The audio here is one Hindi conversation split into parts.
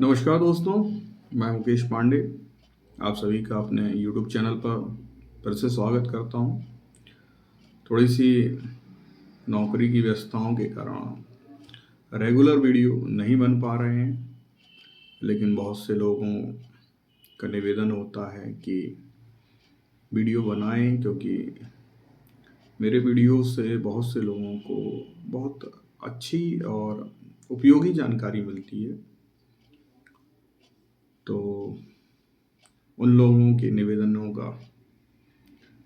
नमस्कार दोस्तों, मैं मुकेश पांडे आप सभी का अपने YouTube चैनल पर फिर से स्वागत करता हूं। थोड़ी सी नौकरी की व्यस्तताओं के कारण रेगुलर वीडियो नहीं बन पा रहे हैं, लेकिन बहुत से लोगों का निवेदन होता है कि वीडियो बनाएं, क्योंकि मेरे वीडियो से बहुत से लोगों को बहुत अच्छी और उपयोगी जानकारी मिलती है। तो उन लोगों के निवेदनों का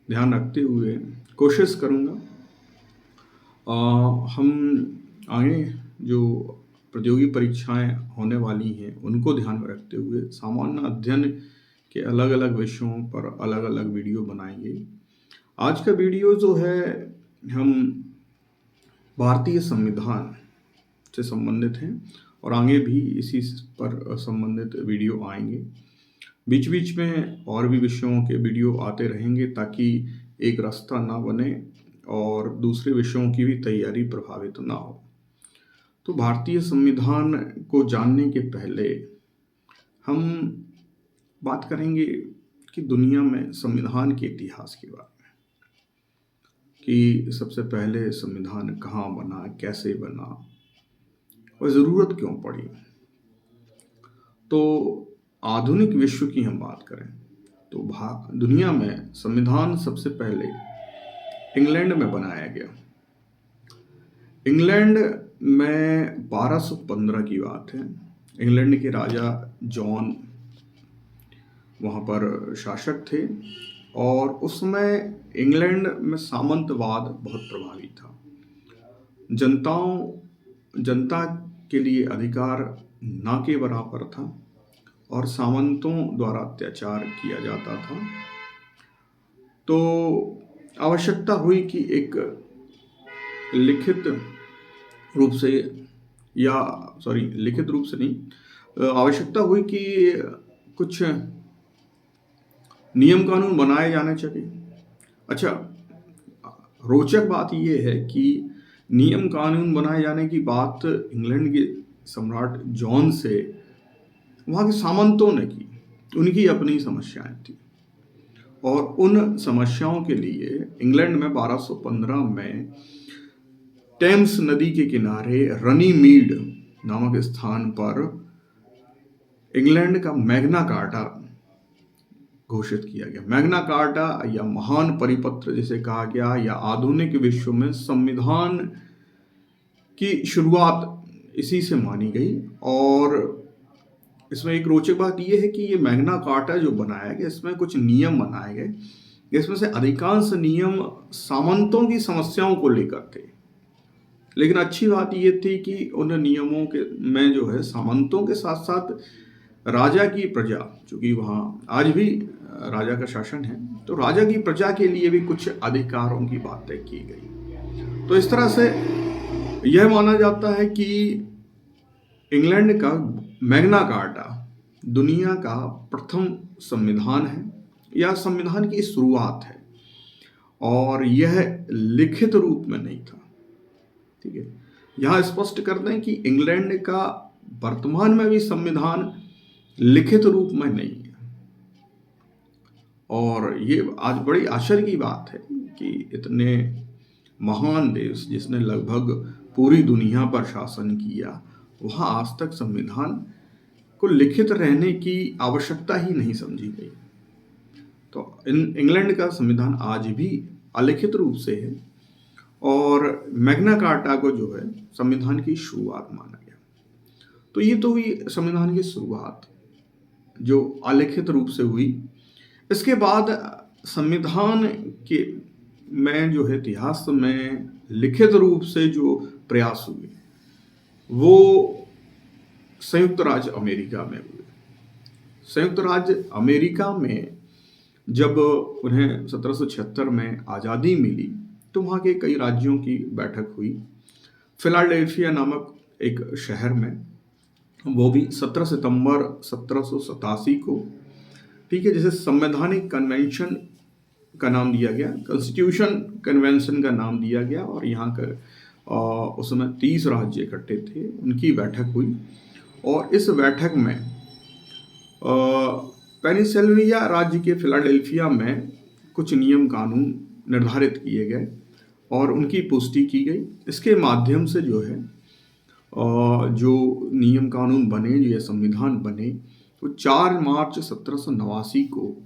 ध्यान रखते हुए कोशिश करूँगा हम आगे जो प्रतियोगी परीक्षाएं होने वाली हैं उनको ध्यान में रखते हुए सामान्य अध्ययन के अलग अलग विषयों पर अलग अलग वीडियो बनाएंगे। आज का वीडियो जो है, हम भारतीय संविधान से संबंधित हैं और आगे भी इसी पर संबंधित वीडियो आएंगे। बीच बीच में और भी विषयों के वीडियो आते रहेंगे ताकि एक रास्ता ना बने और दूसरे विषयों की भी तैयारी प्रभावित ना हो। तो भारतीय संविधान को जानने के पहले हम बात करेंगे कि दुनिया में संविधान के इतिहास के बारे में, कि सबसे पहले संविधान कहाँ बना, कैसे बना और ज़रूरत क्यों पड़ी। तो आधुनिक विश्व की हम बात करें तो दुनिया में संविधान सबसे पहले इंग्लैंड में बनाया गया। इंग्लैंड में 1215 की बात है। इंग्लैंड के राजा जॉन वहाँ पर शासक थे और उस समय इंग्लैंड में सामंतवाद बहुत प्रभावी था। जनता के लिए अधिकार ना के बराबर था और सामंतों द्वारा अत्याचार किया जाता था। तो आवश्यकता हुई कि एक लिखित रूप से लिखित रूप से नहीं, आवश्यकता हुई कि कुछ नियम कानून बनाए जाने चाहिए। अच्छा, रोचक बात यह है कि नियम कानून बनाए जाने की बात इंग्लैंड के सम्राट जॉन से वहाँ के सामंतों ने की। उनकी अपनी समस्याएं थी और उन समस्याओं के लिए इंग्लैंड में 1215 में टेम्स नदी के किनारे रनीमीड नामक स्थान पर इंग्लैंड का मैग्ना कार्टा घोषित किया गया। मैग्ना कार्टा या महान परिपत्र जिसे कहा गया, या आधुनिक विश्व में संविधान की शुरुआत इसी से मानी गई। और इसमें एक रोचक बात यह है कि ये मैग्ना कार्टा जो बनाया गया, इसमें कुछ नियम बनाए गए, जिसमें से अधिकांश नियम सामंतों की समस्याओं को लेकर थे। लेकिन अच्छी बात यह थी कि उन नियमों के में जो है सामंतों के साथ साथ राजा की प्रजा, चूंकि वहाँ आज भी राजा का शासन है, तो राजा की प्रजा के लिए भी कुछ अधिकारों की बातें की गई। तो इस तरह से यह माना जाता है कि इंग्लैंड का मैग्ना कार्टा दुनिया का प्रथम संविधान है या संविधान की शुरुआत है, और यह लिखित रूप में नहीं था। ठीक है, यहाँ स्पष्ट कर दें कि इंग्लैंड का वर्तमान में भी संविधान लिखित रूप में नहीं है। और ये आज बड़ी आश्चर्य की बात है कि इतने महान देश जिसने लगभग पूरी दुनिया पर शासन किया, वहाँ आज तक संविधान को लिखित रहने की आवश्यकता ही नहीं समझी गई। तो इंग्लैंड का संविधान आज भी अलिखित रूप से है और मैग्ना कार्टा को जो है संविधान की शुरुआत माना गया। तो ये तो हुई संविधान की शुरुआत जो अलिखित रूप से हुई। इसके बाद संविधान के में जो है इतिहास में लिखित रूप से जो प्रयास हुए वो संयुक्त राज्य अमेरिका में हुए। संयुक्त राज्य अमेरिका में जब उन्हें 1776 में आज़ादी मिली तो वहाँ के कई राज्यों की बैठक हुई। फिलाडेल्फिया नामक एक शहर में, वो भी 17 सितंबर 1787 को, ठीक है, जिसे संवैधानिक कन्वेंशन का नाम दिया गया, कॉन्स्टिट्यूशन कन्वेंशन का नाम दिया गया। और यहाँ का उस समय 30 राज्य इकट्ठे थे, उनकी बैठक हुई और इस बैठक में पेनिसिल्वेनिया राज्य के फिलाडेल्फिया में कुछ नियम कानून निर्धारित किए गए और उनकी पुष्टि की गई। इसके माध्यम से जो है जो नियम कानून बने, जो ये संविधान बने, तो 4 मार्च 1789 को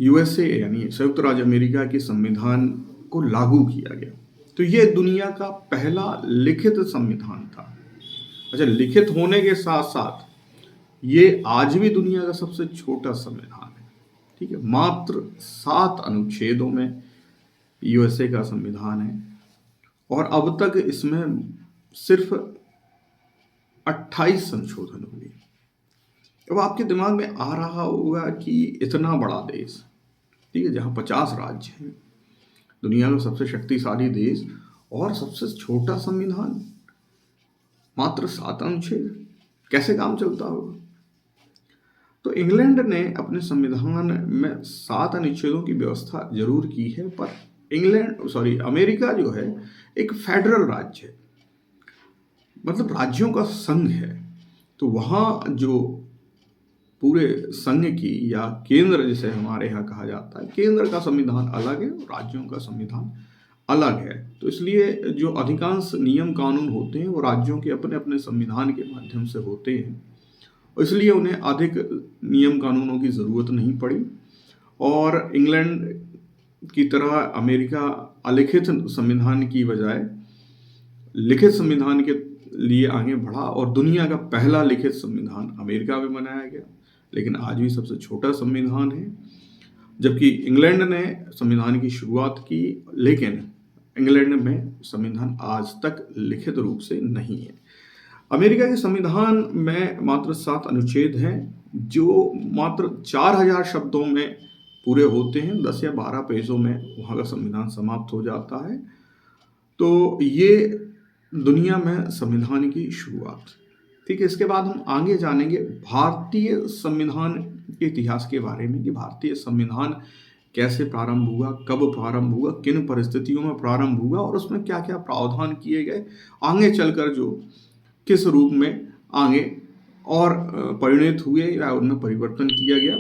यूएसए यानी संयुक्त राज्य अमेरिका के संविधान को लागू किया गया। तो ये दुनिया का पहला लिखित संविधान था। अच्छा, लिखित होने के साथ साथ ये आज भी दुनिया का सबसे छोटा संविधान है। ठीक है, मात्र 7 अनुच्छेदों में यूएसए का संविधान है और अब तक इसमें सिर्फ 28 संशोधन हुए। अब आपके दिमाग में आ रहा होगा कि इतना बड़ा देश, ठीक है, जहाँ 50 राज्य हैं, दुनिया का सबसे शक्तिशाली देश और सबसे छोटा संविधान, मात्र 7 अनुच्छेद, कैसे काम चलता होगा? तो इंग्लैंड ने अपने संविधान में 7 अनुच्छेदों की व्यवस्था जरूर की है, पर अमेरिका जो है एक फेडरल राज्य है, मतलब राज्यों का संघ है। तो वहाँ जो पूरे संघ की या केंद्र जिसे हमारे यहाँ कहा जाता है, केंद्र का संविधान अलग है और राज्यों का संविधान अलग है। तो इसलिए जो अधिकांश नियम कानून होते हैं वो राज्यों के अपने अपने संविधान के माध्यम से होते हैं, इसलिए उन्हें अधिक नियम कानूनों की ज़रूरत नहीं पड़ी। और इंग्लैंड की तरह अमेरिका अलिखित संविधान की बजाय लिखित संविधान के लिए आगे बढ़ा और दुनिया का पहला लिखित संविधान अमेरिका में बनाया गया, लेकिन आज भी सबसे छोटा संविधान है। जबकि इंग्लैंड ने संविधान की शुरुआत की, लेकिन इंग्लैंड में संविधान आज तक लिखित रूप से नहीं है। अमेरिका के संविधान में मात्र 7 अनुच्छेद हैं जो मात्र 4000 शब्दों में पूरे होते हैं। 10 या 12 पेजों में वहाँ का संविधान समाप्त हो जाता है। तो ये दुनिया में संविधान की शुरुआत। ठीक है, इसके बाद हम आगे जानेंगे भारतीय संविधान के इतिहास के बारे में कि भारतीय संविधान कैसे प्रारंभ हुआ, कब प्रारंभ हुआ, किन परिस्थितियों में प्रारंभ हुआ और उसमें क्या क्या प्रावधान किए गए, आगे चलकर जो किस रूप में आगे और परिणत हुए या उनमें परिवर्तन किया गया।